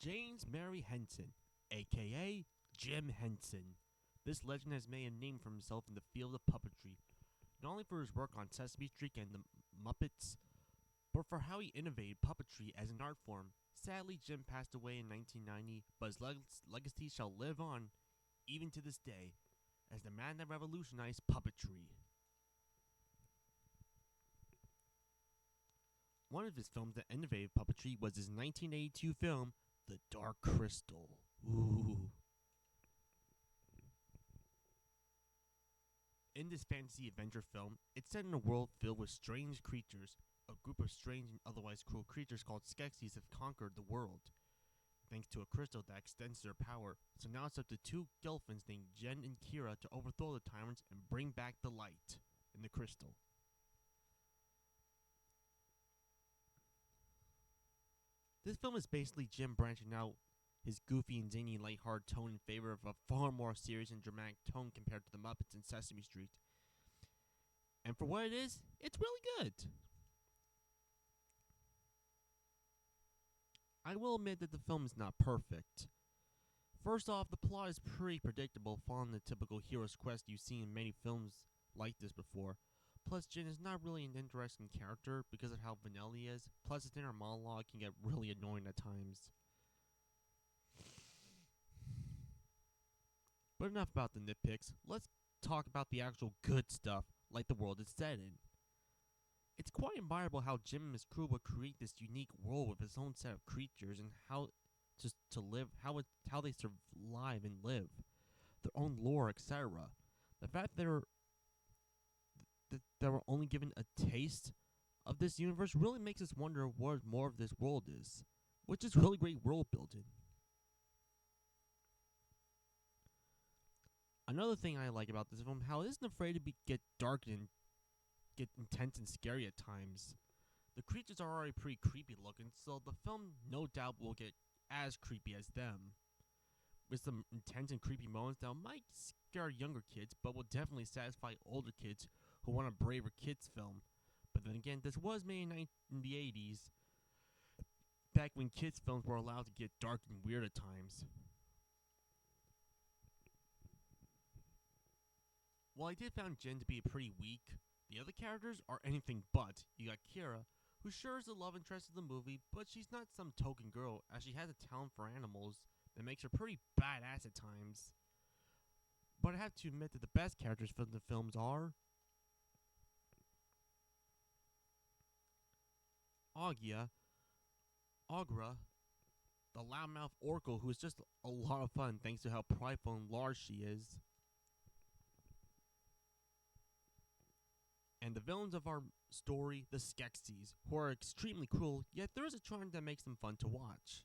James Mary Henson, aka Jim Henson. This legend has made a name for himself in the field of puppetry, not only for his work on Sesame Street and the Muppets, but for how he innovated puppetry as an art form. Sadly, Jim passed away in 1990, but his legacy shall live on, even to this day, as the man that revolutionized puppetry. One of his films that innovated puppetry was his 1982 film, The Dark Crystal. Ooh. In this fantasy adventure film, it's set in a world filled with strange creatures. A group of strange and otherwise cruel creatures called Skeksis have conquered the world, thanks to a crystal that extends their power. So now it's up to two Gelfins named Jen and Kira to overthrow the tyrants and bring back the light in the crystal. This film is basically Jim branching out his goofy and zany lighthearted tone in favor of a far more serious and dramatic tone compared to the Muppets and Sesame Street. And for what it is, it's really good. I will admit that the film is not perfect. First off, the plot is pretty predictable, following the typical hero's quest you've seen in many films like this before. Plus, Jin is not really an interesting character because of how vanilla he is. Plus, his inner monologue can get really annoying at times. But enough about the nitpicks. Let's talk about the actual good stuff, like the world it's set in. It's quite admirable how Jim and his crew would create this unique world with its own set of creatures and how to live, how they survive and live, their own lore, etc. The fact that we're only given a taste of this universe really makes us wonder what more of this world is, which is really great world building. Another thing I like about this film, how it isn't afraid to get dark and get intense and scary at times. The creatures are already pretty creepy looking, so the film no doubt will get as creepy as them, with some intense and creepy moments that might scare younger kids, but will definitely satisfy older kids who want a braver kids film. But then again, this was made in the 80s, back when kids films were allowed to get dark and weird at times. While I did find Jen to be pretty weak, the other characters are anything but. You got Kira, who sure is the love interest of the movie, but she's not some token girl, as she has a talent for animals that makes her pretty badass at times. But I have to admit that the best characters from the films are Augia, Augra, the loudmouth Oracle, who is just a lot of fun thanks to how prideful and large she is, and the villains of our story, the Skeksis, who are extremely cruel, yet there is a charm that makes them fun to watch.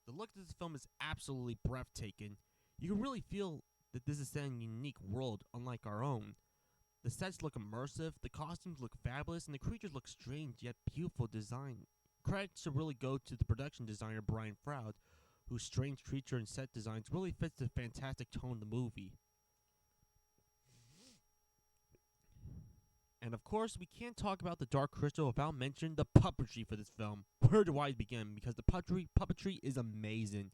The look of this film is absolutely breathtaking. You can really feel that this is set in a unique world unlike our own. The sets look immersive, the costumes look fabulous, and the creatures look strange yet beautiful design. Credit should really go to the production designer Brian Froud, whose strange creature and set designs really fits the fantastic tone of the movie. And of course, we can't talk about The Dark Crystal without mentioning the puppetry for this film. Where do I begin? Because the puppetry is amazing.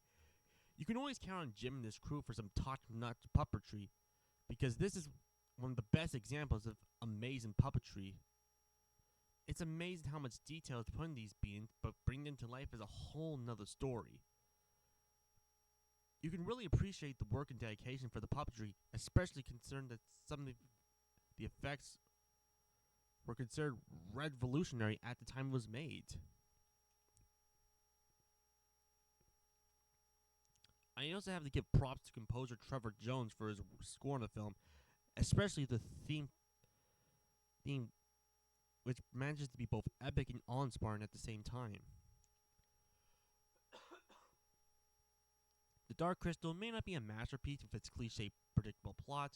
You can always count on Jim and his crew for some top-notch puppetry, because this is one of the best examples of amazing puppetry. It's amazing how much detail is put in these beings, but bringing them to life is a whole nother story. You can really appreciate the work and dedication for the puppetry, especially considering that some of the effects were considered revolutionary at the time it was made. I also have to give props to composer Trevor Jones for his score in the film, especially the theme which manages to be both epic and awe-inspiring at the same time. The Dark Crystal may not be a masterpiece with its cliche, predictable plot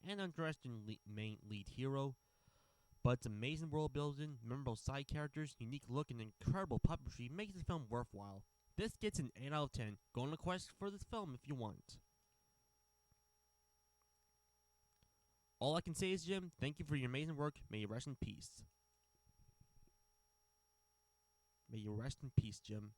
and underestimated main lead hero, but its amazing world building, memorable side characters, unique look, and incredible puppetry makes the film worthwhile. This gets an 8 out of 10. Go on a quest for this film if you want. All I can say is, Jim, thank you for your amazing work. May you rest in peace. May you rest in peace, Jim.